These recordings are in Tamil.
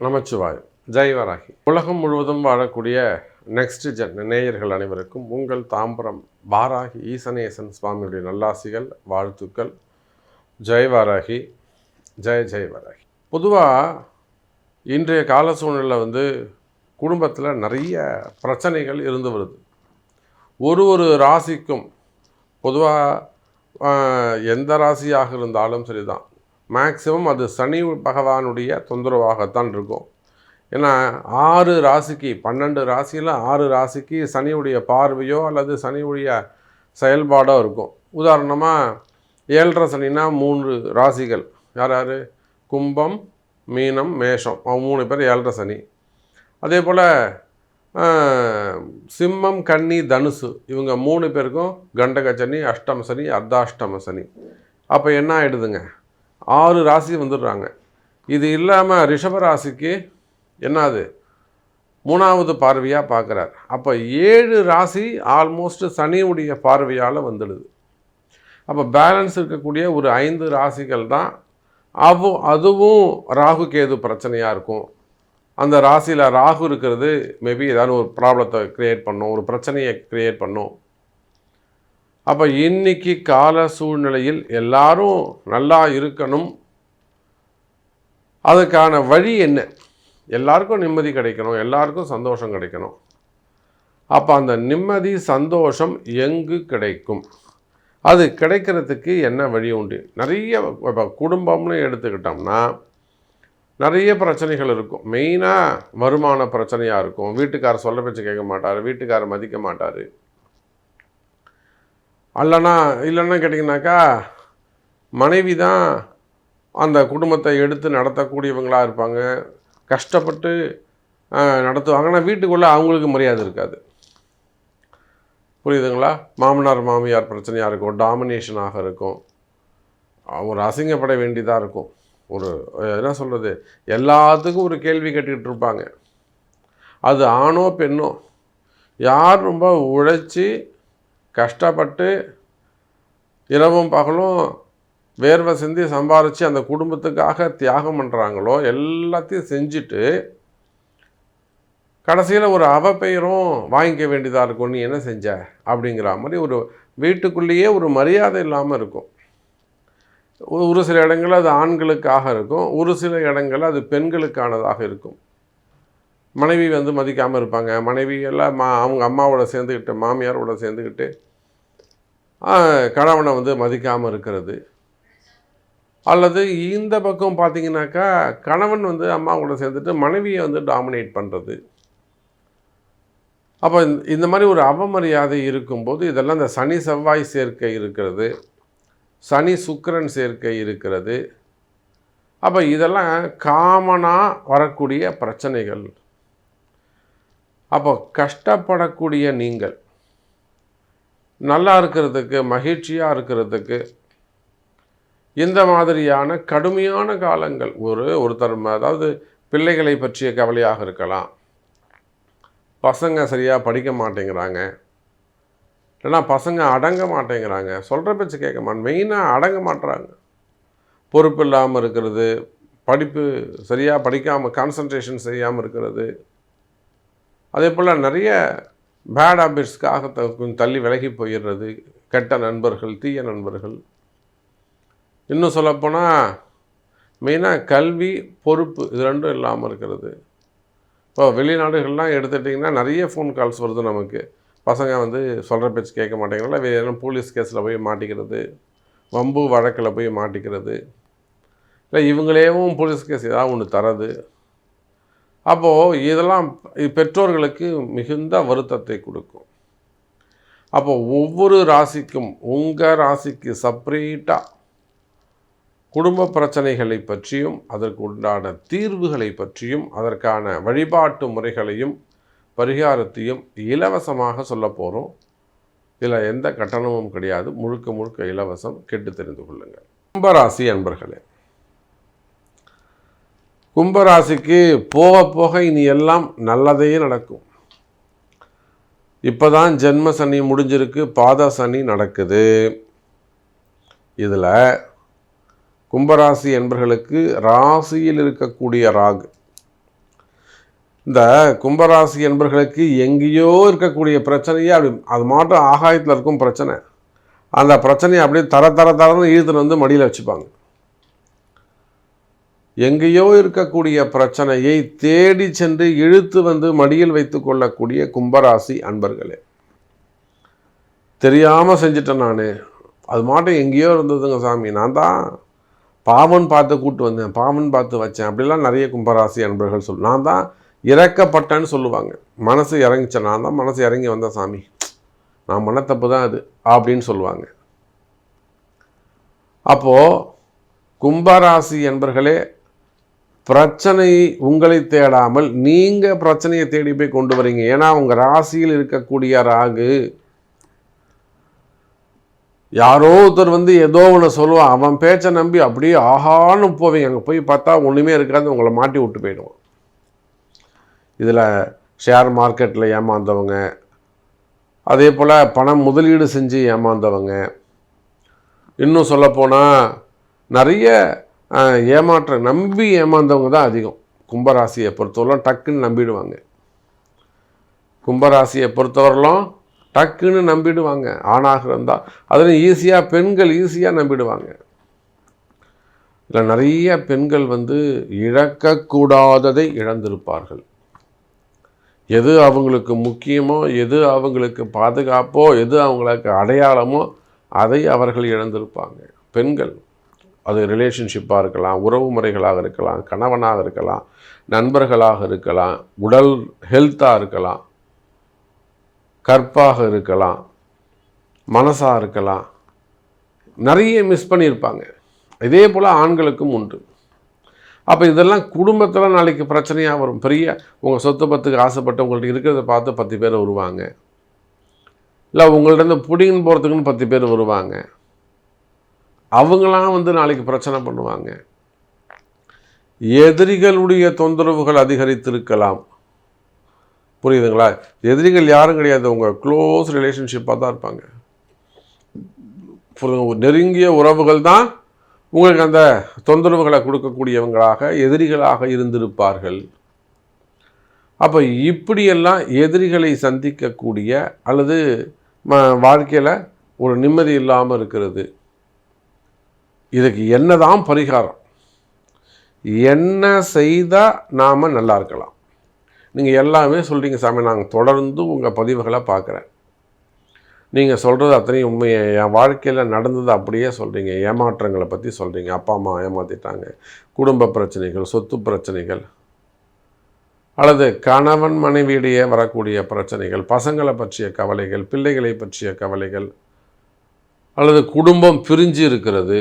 நமச்சிவாயம். ஜெய் வராகி. உலகம் முழுவதும் வாழக்கூடிய நெக்ஸ்ட் ஜென் நேயர்கள் அனைவருக்கும் உங்கள் தாம்பரம் வாராகி ஈசனேசன் சுவாமியுடைய நல்லாசிகள், வாழ்த்துக்கள். ஜெய் வாராகி, ஜெய் வராகி. பொதுவாக இன்றைய கால சூழ்நிலை குடும்பத்தில் நிறைய பிரச்சனைகள் இருந்து வருது. ஒரு ராசிக்கும் பொதுவாக எந்த ராசியாக இருந்தாலும் சரிதான், மேக்சிமம் அது சனி பகவானுடைய தொந்தரவாகத்தான் இருக்கும். ஏன்னா 6 ராசிக்கு 12 ராசியில் 6 ராசிக்கு சனியுடைய பார்வையோ அல்லது சனியுடைய செயல்பாடோ இருக்கும். உதாரணமாக 7.5 சனினா 3 ராசிகள், யார் கும்பம், மீனம், மேஷம், 3 பேர் 7.5 சனி. அதே போல் சிம்மம், கன்னி, தனுசு இவங்க 3 பேருக்கும் கண்டக சனி, அஷ்டம சனி, அர்த்தாஷ்டம சனி. அப்போ என்ன ஆகிடுதுங்க, 6 ராசி வந்துடுறாங்க. இது இல்லாமல் ரிஷபராசிக்கு என்னது 3வது பார்வையாக பார்க்குறார். அப்போ 7 ராசி ஆல்மோஸ்ட் சனியுடைய பார்வையால் வந்துடுது. அப்போ பேலன்ஸ் இருக்கக்கூடிய ஒரு 5 ராசிகள் தான் அதுவும் ராகு கேது பிரச்சனையாக இருக்கும். அந்த ராசியில் ராகு இருக்கிறது மேபி ஏதாவது ஒரு ப்ராப்ளத்தை க்ரியேட் பண்ணும், ஒரு பிரச்சனையை க்ரியேட் பண்ணும். அப்போ இன்னைக்கு கால சூழ்நிலையில் எல்லாரும் நல்லா இருக்கணும். அதுக்கான வழி என்ன? எல்லாருக்கும் நிம்மதி கிடைக்கணும், எல்லாருக்கும் சந்தோஷம் கிடைக்கணும். அப்போ அந்த நிம்மதி சந்தோஷம் எங்கு கிடைக்கும்? அது கிடைக்கிறதுக்கு என்ன வழி உண்டு? நிறைய இப்போ குடும்பம்னு எடுத்துக்கிட்டோம்னா நிறைய பிரச்சனைகள் இருக்கும். மெயினாக வருமான பிரச்சனையாக இருக்கும். வீட்டுக்காரர் சொல்ல பேச்சு கேட்க மாட்டார், வீட்டுக்காரர் மதிக்க மாட்டார். இல்லைன்னா கேட்டிங்கனாக்கா மனைவி தான் அந்த குடும்பத்தை எடுத்து நடத்தக்கூடியவங்களாக இருப்பாங்க, கஷ்டப்பட்டு நடத்துவாங்க. ஆனால் வீட்டுக்குள்ளே அவங்களுக்கு மரியாதை இருக்காது. புரியுதுங்களா? மாமனார் மாமியார் பிரச்சனையாக இருக்கும், டாமினேஷனாக இருக்கும், ஒரு அசிங்கப்பட வேண்டியதாக இருக்கும். ஒரு என்ன சொல்கிறது, எல்லாத்துக்கும் ஒரு கேள்வி கேட்டுக்கிட்டு இருப்பாங்க. அது ஆணோ பெண்ணோ, யார் ரொம்ப உழைச்சி கஷ்டப்பட்டு இரவும் பகலும் வேர்வை சிந்தி சம்பாரித்து அந்த குடும்பத்துக்காக தியாகம் பண்ணுறாங்களோ எல்லாத்தையும் செஞ்சுட்டு கடைசியில் ஒரு அவப்பெயரும் வாங்கிக்க வேண்டியதாக இருக்கும். நீ என்ன செஞ்ச அப்படிங்கிற மாதிரி ஒரு வீட்டுக்குள்ளேயே ஒரு மரியாதை இல்லாமல் இருக்கும். ஒரு சில இடங்களில் அது ஆண்களுக்காக இருக்கும், ஒரு சில இடங்களில் அது பெண்களுக்கானதாக இருக்கும். மனைவி மதிக்காமல் இருப்பாங்க. மனைவி எல்லாம் அவங்க அம்மாவோட சேர்ந்துக்கிட்டு, மாமியாரோட சேர்ந்துக்கிட்டு கணவனை மதிக்காமல் இருக்கிறது. அல்லது இந்த பக்கம் பார்த்திங்கனாக்கா கணவன் அம்மாவோட சேர்ந்துட்டு மனைவியை டாமினேட் பண்ணுறது. அப்போ இந்த மாதிரி ஒரு அவமரியாதை இருக்கும்போது இதெல்லாம் இந்த சனி செவ்வாய் சேர்க்கை இருக்கிறது, சனி சுக்கிரன் சேர்க்கை இருக்கிறது. அப்போ இதெல்லாம் காமனாக வரக்கூடிய பிரச்சனைகள். அப்போ கஷ்டப்படக்கூடிய நீங்கள் நல்லா இருக்கிறதுக்கு, மகிழ்ச்சியாக இருக்கிறதுக்கு இந்த மாதிரியான கடுமையான காலங்கள் ஒருத்தர் அதாவது பிள்ளைகளை பற்றிய கவலையாக இருக்கலாம், பசங்க சரியாக படிக்க மாட்டேங்கிறாங்க, இல்லைன்னா பசங்க அடங்க மாட்டேங்கிறாங்க, சொல்கிற பேச்சு கேட்க மாட்டேன், மெயினாக அடங்க மாட்டுறாங்க, பொறுப்பு இல்லாமல் இருக்கிறது, படிப்பு சரியாக படிக்காமல் கான்சன்ட்ரேஷன் செய்யாமல் இருக்கிறது. அதே போல் நிறைய பேட் ஹேபிட்ஸ்க்காக கொஞ்சம் தள்ளி விலகி போயிடுறது, கெட்ட நண்பர்கள், தீய நண்பர்கள். இன்னும் சொல்லப்போனால் மெயினாக கல்வி, பொறுப்பு இது ரெண்டும் இல்லாமல் இருக்கிறது. இப்போ வெளிநாடுகள்லாம் எடுத்துட்டிங்கன்னா நிறைய ஃபோன் கால்ஸ் வருது நமக்கு. பசங்க சொல்கிற பேச்சு கேட்க மாட்டேங்கிறனால வேறு போலீஸ் கேஸில் போய் மாட்டிக்கிறது, வம்பு வழக்கில் போய் மாட்டிக்கிறது, இல்லை இவங்களேவும் போலீஸ் கேஸ் ஏதாவது ஒன்று தரது. அப்போது இதெல்லாம் பெற்றோர்களுக்கு மிகுந்த வருத்தத்தை கொடுக்கும். அப்போது ஒவ்வொரு ராசிக்கும் உங்கள் ராசிக்கு செப்பரேட்டாக குடும்ப பிரச்சனைகளை பற்றியும் அதற்கு உண்டான தீர்வுகளை பற்றியும் அதற்கான வழிபாட்டு முறைகளையும் பரிகாரத்தையும் இலவசமாக சொல்ல போகிறோம். இதில் எந்த கட்டணமும் கிடையாது, முழுக்க முழுக்க இலவசம். கேட்டு தெரிந்து கொள்ளுங்கள். கும்பராசி அன்பர்களே, கும்பராசிக்கு போக போக இனி எல்லாம் நல்லதே நடக்கும். இப்போ தான் ஜென்ம சனி முடிஞ்சிருக்கு, பாத சனி நடக்குது. இதில் கும்பராசி என்பர்களுக்கு ராசியில் இருக்கக்கூடிய ராகு இந்த கும்பராசி என்பர்களுக்கு எங்கேயோ இருக்கக்கூடிய பிரச்சனையே அப்படி அது மாட்டும் ஆகாயத்தில் இருக்கும் பிரச்சனை. அந்த பிரச்சனையை அப்படியே தரன்னு இழுத்துட்டு வந்து மடியில் வச்சுப்பாங்க. எங்கேயோ இருக்கக்கூடிய பிரச்சனையை தேடி சென்று இழுத்து வந்து மடியில் வைத்து கொள்ளக்கூடிய கும்பராசி அன்பர்களே, தெரியாமல் செஞ்சிட்டேன் நான், அது மாட்டும் எங்கேயோ இருந்ததுங்க சாமி, நான் தான் பாவன் பார்த்து கூப்பிட்டு வந்தேன், பாவன் பார்த்து வச்சேன், அப்படிலாம் நிறைய கும்பராசி அன்பர்கள் நான் தான் இறக்கப்பட்டேன்னு சொல்லுவாங்க. மனசு இறங்கிச்சேன், நான் தான் மனசு இறங்கி வந்தேன் சாமி, நான் பண்ண தப்பு தான் அது அப்படின்னு சொல்லுவாங்க. அப்போது கும்பராசி என்பர்களே, பிரச்சனை உங்களை தேடாமல் நீங்கள் பிரச்சனையை தேடி போய் கொண்டு வரீங்க. ஏன்னா உங்கள் ராசியில் இருக்கக்கூடிய ராகு யாரோ ஒருத்தர் வந்து ஏதோ ஒன்று சொல்லுவான், அவன் பேச்சை நம்பி அப்படியே ஆகான்னு போவீங்க. அங்கே போய் பார்த்தா ஒன்றுமே இருக்காது, உங்களை மாட்டி விட்டு போயிடுவான். இதில் ஷேர் மார்க்கெட்டில் ஏமாந்தவங்க, அதே போல் பணம் முதலீடு செஞ்சு ஏமாந்தவங்க, இன்னும் சொல்லப்போனால் நிறைய நம்பி ஏமாந்தவங்க தான் அதிகம். கும்பராசியை பொறுத்தவரைலாம் டக்குன்னு நம்பிடுவாங்க. கும்பராசியை பொறுத்தவரைலாம் டக்குன்னு நம்பிடுவாங்க. ஆணாக இருந்தால் அதில் ஈஸியாக பெண்கள் ஈஸியாக நம்பிடுவாங்க. இதில் நிறைய பெண்கள் வந்து இழக்கக்கூடாததை இழந்திருப்பார்கள். எது அவங்களுக்கு முக்கியமோ, எது அவங்களுக்கு பாதுகாப்போ, எது அவங்களுக்கு அடையாளமோ அதை அவர்கள் இழந்திருப்பாங்க. பெண்கள், அது ரிலேஷன்ஷிப்பாக இருக்கலாம், உறவு முறைகளாக இருக்கலாம், கணவனாக இருக்கலாம், நண்பர்களாக இருக்கலாம், உடல் ஹெல்த்தாக இருக்கலாம், கற்பாக இருக்கலாம், மனசாக இருக்கலாம், நிறைய மிஸ் பண்ணியிருப்பாங்க. இதே போல் ஆண்களுக்கும் உண்டு. அப்போ இதெல்லாம் குடும்பத்தில் நாளைக்கு பிரச்சனையாக வரும். பெரிய உங்கள் சொத்து பத்துக்கு ஆசைப்பட்டு உங்கள்கிட்ட இருக்கிறத பார்த்து 10 பேர் வருவாங்க, இல்லை உங்கள்கிட்ட பிடிங்கின்னு போகிறதுக்குன்னு 10 பேர் வருவாங்க. அவங்களாம் வந்து நாளைக்கு பிரச்சனை பண்ணுவாங்க. எதிரிகளுடைய தொந்தரவுகள் அதிகரித்திருக்கலாம். புரியுதுங்களா? எதிரிகள் யாரும் கிடையாது, உங்கள் க்ளோஸ் ரிலேஷன்ஷிப்பாக தான் இருப்பாங்க. நெருங்கிய உறவுகள் தான் உங்களுக்கு அந்த தொந்தரவுகளை கொடுக்கக்கூடியவங்களாக எதிரிகளாக இருந்திருப்பார்கள். அப்போ இப்படியெல்லாம் எதிரிகளை சந்திக்கக்கூடிய அல்லது வாழ்க்கையில் ஒரு நிம்மதி இல்லாமல் இருக்கிறது. இதுக்கு என்னதான் பரிகாரம், என்ன செய்தால் நாம் நல்லா இருக்கலாம்? நீங்கள் எல்லாமே சொல்கிறீங்க சாமி, நாங்கள் தொடர்ந்து உங்கள் பதிவுகளை பார்க்குறேன், நீங்கள் சொல்கிறது அத்தனையும் உண்மையை என் வாழ்க்கையில் நடந்தது அப்படியே சொல்கிறீங்க. ஏமாற்றங்களை பற்றி சொல்கிறீங்க, அப்பா அம்மா ஏமாற்றிட்டாங்க, குடும்ப பிரச்சனைகள், சொத்து பிரச்சனைகள், அல்லது கணவன் மனைவியிடையே வரக்கூடிய பிரச்சனைகள், பசங்களை பற்றிய கவலைகள், பிள்ளைகளை பற்றிய கவலைகள், அல்லது குடும்பம் பிரிஞ்சு இருக்கிறது,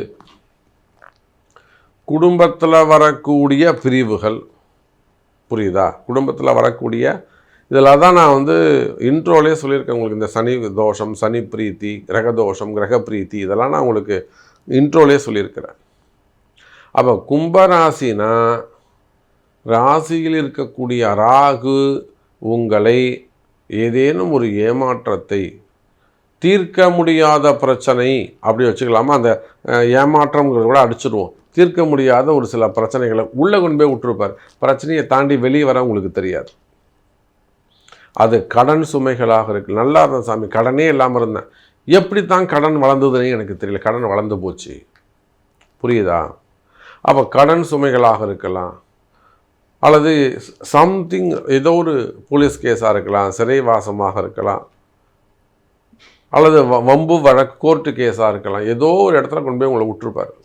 குடும்பத்தில் வரக்கூடிய பிரிவுகள், புரியுதா? குடும்பத்தில் வரக்கூடிய இதில் தான் நான் வந்து இன்ட்ரோலே சொல்லியிருக்கேன் உங்களுக்கு. இந்த சனி தோஷம், சனி பிரீத்தி, கிரக தோஷம், கிரக பிரீத்தி, இதெல்லாம் நான் உங்களுக்கு இன்ட்ரோலே சொல்லியிருக்கிறேன். அப்போ கும்பராசினா ராசியில் இருக்கக்கூடிய ராகு உங்களை ஏதேனும் ஒரு ஏமாற்றத்தை, தீர்க்க முடியாத பிரச்சனை அப்படி வச்சுக்கலாமா, அந்த ஏமாற்றம்ங்கிறத கூட அடிச்சிடுவோம், தீர்க்க முடியாத ஒரு சில பிரச்சனைகளை உள்ளே கொண்டு போய் விட்டுருப்பார். பிரச்சனையை தாண்டி வெளியே வர உங்களுக்கு தெரியாது. அது கடன் சுமைகளாக இருக்குது. நல்லா இருந்தேன் சாமி, கடனே இல்லாமல் இருந்தேன், எப்படி தான் கடன் வளர்ந்ததுன்னு எனக்கு தெரியல, கடன் வளர்ந்து போச்சு. புரியுதா? அப்போ கடன் சுமைகளாக இருக்கலாம், அல்லது சம்திங் ஏதோ ஒரு போலீஸ் கேஸாக இருக்கலாம், சிறைவாசமாக இருக்கலாம், அல்லது வம்பு வழக்கு கோர்ட்டு கேஸாக இருக்கலாம். ஏதோ ஒரு இடத்துல கொண்டு போய் உங்களை விட்டுருப்பார்.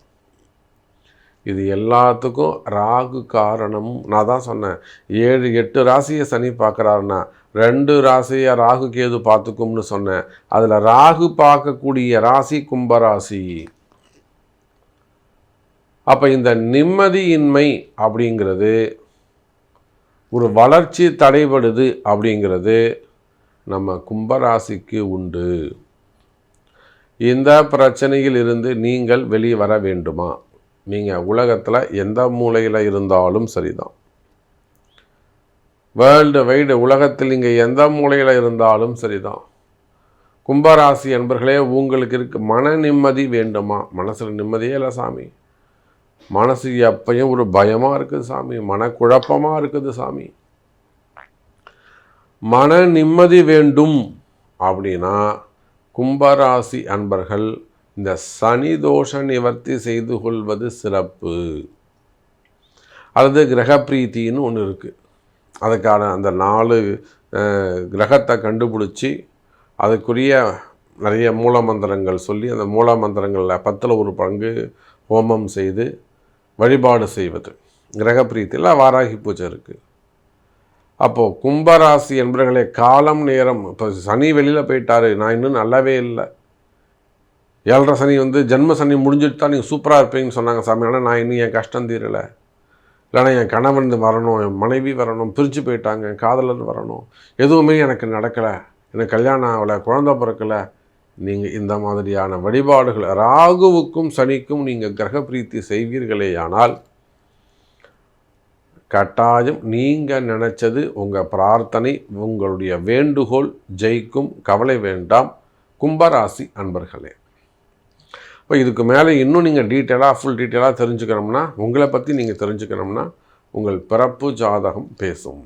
இது எல்லாத்துக்கும் ராகு காரணம். நான் தான் சொன்னேன், 7-8 ராசியை சனி பார்க்குறாருன்னா 2 ராசியை ராகு கேது பார்த்துக்கும்னு சொன்னேன். அதில் ராகு பார்க்கக்கூடிய ராசி கும்பராசி. அப்போ இந்த நிம்மதியின்மை அப்படிங்கிறது, ஒரு வளர்ச்சி தடைபடுது அப்படிங்கிறது நம்ம கும்பராசிக்கு உண்டு. இந்த பிரச்சனையில் இருந்து நீங்கள் வெளியே வர வேண்டுமா? நீங்கள் உலகத்தில் எந்த மூலையில் இருந்தாலும் சரிதான், வேர்ல்டு வைடு உலகத்தில் நீங்கள் எந்த மூலையில் இருந்தாலும் சரிதான். கும்பராசி என்பர்களே, உங்களுக்கு இருக்கு மன நிம்மதி வேண்டுமா? மனசில் நிம்மதியே இல்லை சாமி, மனசு எப்பயும் ஒரு பயமாக இருக்குது சாமி, மனக்குழப்பமாக இருக்குது சாமி. மன நிம்மதி வேண்டும் அப்படின்னா கும்பராசி அன்பர்கள் இந்த சனி தோஷ நிவர்த்தி செய்து கொள்வது சிறப்பு. அல்லது கிரகப்பிரீத்தின்னு ஒன்று இருக்குது. அதுக்கான அந்த 4 கிரகத்தை கண்டுபிடிச்சி அதுக்குரிய நிறைய மூல மந்திரங்கள் சொல்லி அந்த மூல மந்திரங்களில் 10ல் 1 பங்கு ஹோமம் செய்து வழிபாடு செய்வது. கிரகப்பிரீத்தியில் வாராகி பூஜை இருக்குது. அப்போது கும்பராசி என்பவர்களே, காலம் நேரம், இப்போ சனி வெளியில் போயிட்டாரு, நான் இன்னும் நல்லாவே இல்லை, 7.5 சனி ஜென்ம சனி முடிஞ்சுட்டு தான் நீங்கள் சூப்பராக இருப்பீங்கன்னு சொன்னாங்க சாமி. ஆனால் நான் இன்னும் என் கஷ்டம் தீரலை, இல்லைனா என் கணவன் வரணும், என் மனைவி வரணும், பிரித்து போயிட்டாங்க, என் காதலர் வரணும், எதுவுமே எனக்கு நடக்கலை, எனக்கு கல்யாணம் ஆகலை, குழந்தை பிறக்கலை. நீங்கள் இந்த மாதிரியான வழிபாடுகள் ராகுவுக்கும் சனிக்கும் நீங்கள் கிரகப்பிரீத்தி செய்வீர்களேயானால் கட்டாயம் நீங்கள் நினச்சது, உங்கள் பிரார்த்தனை, உங்களுடைய வேண்டுகோள் ஜெயிக்கும். கவலை வேண்டாம் கும்பராசி அன்பர்களே. இப்போ இதுக்கு மேலே இன்னும் நீங்கள் ஃபுல் டீட்டெயிலாக தெரிஞ்சுக்கணும்னா, உங்களை பற்றி நீங்கள் தெரிஞ்சுக்கணும்னா உங்கள் பிறப்பு ஜாதகம் பேசும்.